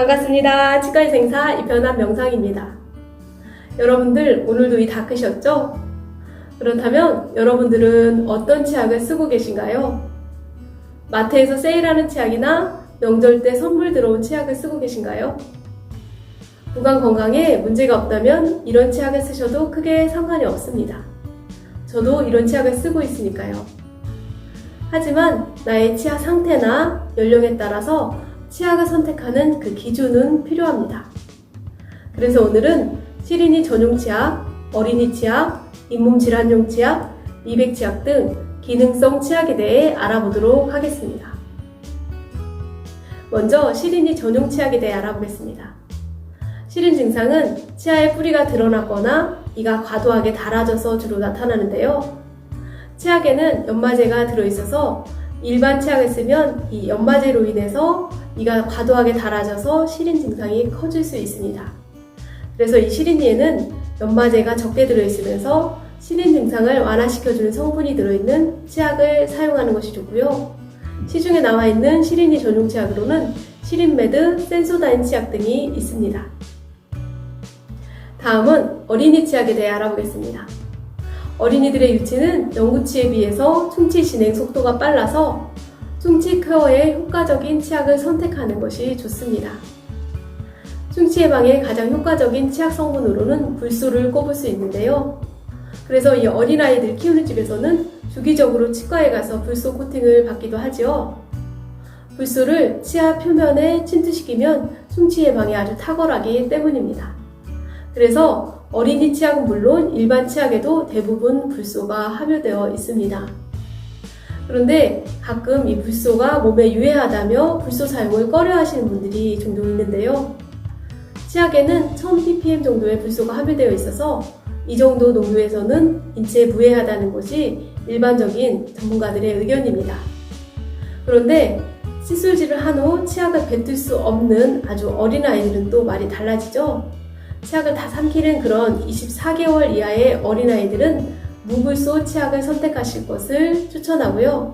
반갑습니다. 치과의생사 이편한 명상입니다. 여러분들 오늘도 이 닦으셨죠? 그렇다면 여러분들은 어떤 치약을 쓰고 계신가요? 마트에서 세일하는 치약이나 명절 때 선물 들어온 치약을 쓰고 계신가요? 구강 건강에 문제가 없다면 이런 치약을 쓰셔도 크게 상관이 없습니다. 저도 이런 치약을 쓰고 있으니까요. 하지만 나의 치아 상태나 연령에 따라서 치약을 선택하는 그 기준은 필요합니다. 그래서 오늘은 시린이 전용 치약, 어린이 치약, 잇몸 질환용 치약, 미백 치약 등 기능성 치약에 대해 알아보도록 하겠습니다. 먼저 시린이 전용 치약에 대해 알아보겠습니다. 시린 증상은 치아의 뿌리가 드러나거나 이가 과도하게 닳아져서 주로 나타나는데요. 치약에는 연마제가 들어있어서 일반 치약을 쓰면 이 연마제로 인해서 이가 과도하게 닳아져서 시린 증상이 커질 수 있습니다. 그래서 이 시린이에는 연마제가 적게 들어있으면서 시린 증상을 완화시켜주는 성분이 들어있는 치약을 사용하는 것이 좋고요. 시중에 나와 있는 시린이 전용 치약으로는 시린메드, 센소다인 치약 등이 있습니다. 다음은 어린이 치약에 대해 알아보겠습니다. 어린이들의 유치는 영구치에 비해서 충치 진행 속도가 빨라서 충치 케어에 효과적인 치약을 선택하는 것이 좋습니다. 충치 예방에 가장 효과적인 치약 성분으로는 불소를 꼽을 수 있는데요. 그래서 이 어린아이들 키우는 집에서는 주기적으로 치과에 가서 불소 코팅을 받기도 하죠. 불소를 치아 표면에 침투시키면 충치 예방에 아주 탁월하기 때문입니다. 그래서 어린이 치약은 물론 일반 치약에도 대부분 불소가 함유되어 있습니다. 그런데 가끔 이 불소가 몸에 유해하다며 불소 사용을 꺼려 하시는 분들이 종종 있는데요. 치약에는 1000ppm 정도의 불소가 함유되어 있어서 이 정도 농도에서는 인체에 무해하다는 것이 일반적인 전문가들의 의견입니다. 그런데 칫솔질을 한 후 치약을 뱉을 수 없는 아주 어린 아이들은 또 말이 달라지죠. 치약을 다 삼키는 그런 24개월 이하의 어린아이들은 무불소 치약을 선택하실 것을 추천하고요.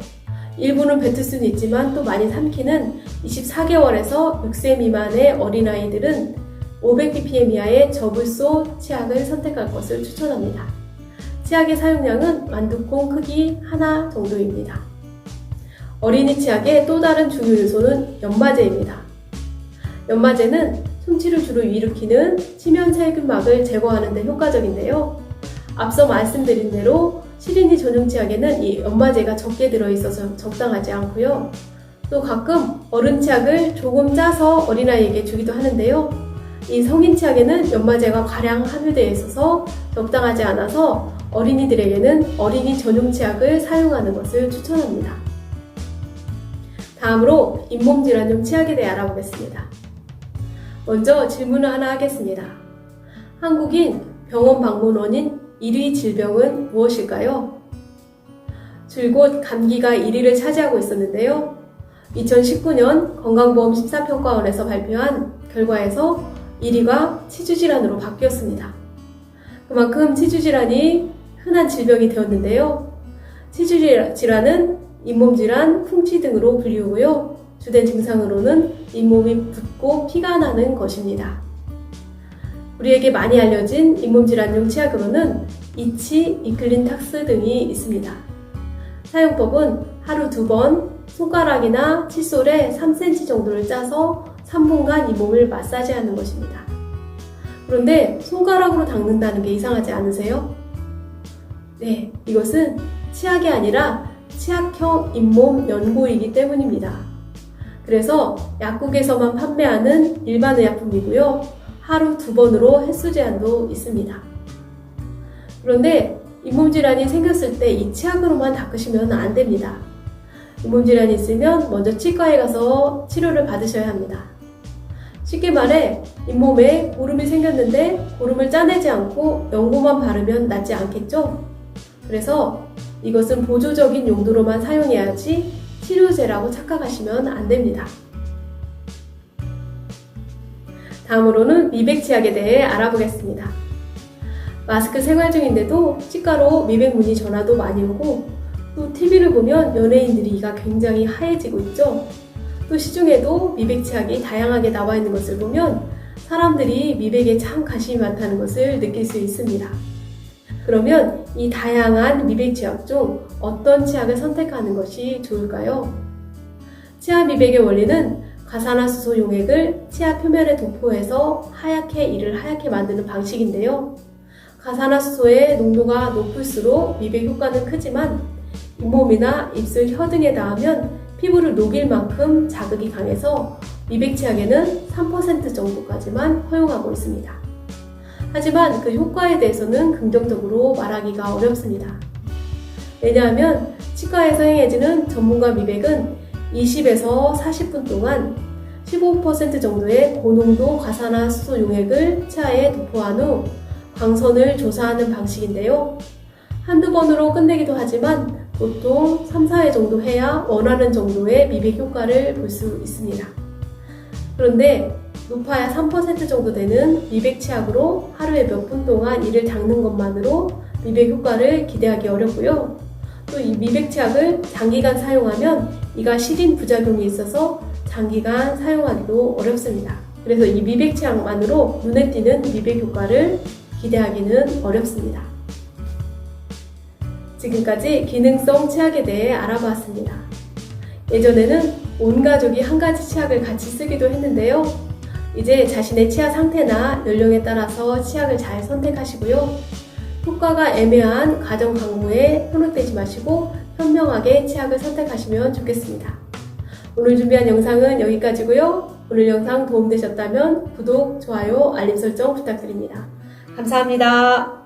일부는 뱉을 수는 있지만 또 많이 삼키는 24개월에서 6세 미만의 어린아이들은 500ppm 이하의 저불소 치약을 선택할 것을 추천합니다. 치약의 사용량은 완두콩 크기 하나 정도입니다. 어린이 치약의 또 다른 중요 요소는 연마제입니다. 연마제는 충치를 주로 일으키는 치면 세균막을 제거하는 데 효과적인데요. 앞서 말씀드린 대로 시린이 전용 치약에는 이 연마제가 적게 들어있어서 적당하지 않고요. 또 가끔 어른 치약을 조금 짜서 어린아이에게 주기도 하는데요. 이 성인 치약에는 연마제가 가량 함유되어 있어서 적당하지 않아서 어린이들에게는 어린이 전용 치약을 사용하는 것을 추천합니다. 다음으로 잇몸 질환용 치약에 대해 알아보겠습니다. 먼저 질문을 하나 하겠습니다. 한국인 병원 방문 원인 1위 질병은 무엇일까요? 줄곧 감기가 1위를 차지하고 있었는데요. 2019년 건강보험 심사평가원에서 발표한 결과에서 1위가 치주질환으로 바뀌었습니다. 그만큼 치주질환이 흔한 질병이 되었는데요. 치주질환은 잇몸질환, 풍치 등으로 불리우고요. 주된 증상으로는 잇몸이 붓고 피가 나는 것입니다. 우리에게 많이 알려진 잇몸 질환용 치약으로는 이치, 이클린탁스 등이 있습니다. 사용법은 하루 2번 손가락이나 칫솔에 3cm 정도를 짜서 3분간 잇몸을 마사지하는 것입니다. 그런데 손가락으로 닦는다는 게 이상하지 않으세요? 네, 이것은 치약이 아니라 치약형 잇몸 연고이기 때문입니다. 그래서 약국에서만 판매하는 일반 의약품이고요. 하루 2번으로 횟수 제한도 있습니다. 그런데 잇몸 질환이 생겼을 때 이 치약으로만 닦으시면 안 됩니다. 잇몸 질환이 있으면 먼저 치과에 가서 치료를 받으셔야 합니다. 쉽게 말해 잇몸에 고름이 생겼는데 고름을 짜내지 않고 연고만 바르면 낫지 않겠죠? 그래서 이것은 보조적인 용도로만 사용해야지 치료제라고 착각하시면 안 됩니다. 다음으로는 미백 치약에 대해 알아보겠습니다. 마스크 생활 중인데도 치과로 미백 문의 전화도 많이 오고 또 TV를 보면 연예인들이 이가 굉장히 하얘지고 있죠. 또 시중에도 미백 치약이 다양하게 나와 있는 것을 보면 사람들이 미백에 참 관심이 많다는 것을 느낄 수 있습니다. 그러면 이 다양한 미백 치약 중 어떤 치약을 선택하는 것이 좋을까요? 치아 미백의 원리는 가산화수소 용액을 치아 표면에 도포해서 이를 하얗게 만드는 방식인데요. 가산화수소의 농도가 높을수록 미백 효과는 크지만 잇몸이나 입술, 혀 등에 닿으면 피부를 녹일 만큼 자극이 강해서 미백 치약에는 3% 정도까지만 허용하고 있습니다. 하지만 그 효과에 대해서는 긍정적으로 말하기가 어렵습니다. 왜냐하면 치과에서 행해지는 전문가 미백은 20에서 40분 동안 15% 정도의 고농도 가산화수소 용액을 치아에 도포한 후 광선을 조사하는 방식인데요. 한두 번으로 끝내기도 하지만 보통 3, 4회 정도 해야 원하는 정도의 미백 효과를 볼 수 있습니다. 그런데 높아야 3% 정도 되는 미백 치약으로 하루에 몇 분 동안 이를 닦는 것만으로 미백 효과를 기대하기 어렵고요. 또 이 미백 치약을 장기간 사용하면 이가 시린 부작용이 있어서 장기간 사용하기도 어렵습니다. 그래서 이 미백 치약만으로 눈에 띄는 미백 효과를 기대하기는 어렵습니다. 지금까지 기능성 치약에 대해 알아보았습니다. 예전에는 온 가족이 한 가지 치약을 같이 쓰기도 했는데요. 이제 자신의 치아 상태나 연령에 따라서 치약을 잘 선택하시고요. 효과가 애매한 가정 강구에 현혹되지 마시고 현명하게 치약을 선택하시면 좋겠습니다. 오늘 준비한 영상은 여기까지고요. 오늘 영상 도움되셨다면 구독, 좋아요, 알림 설정 부탁드립니다. 감사합니다.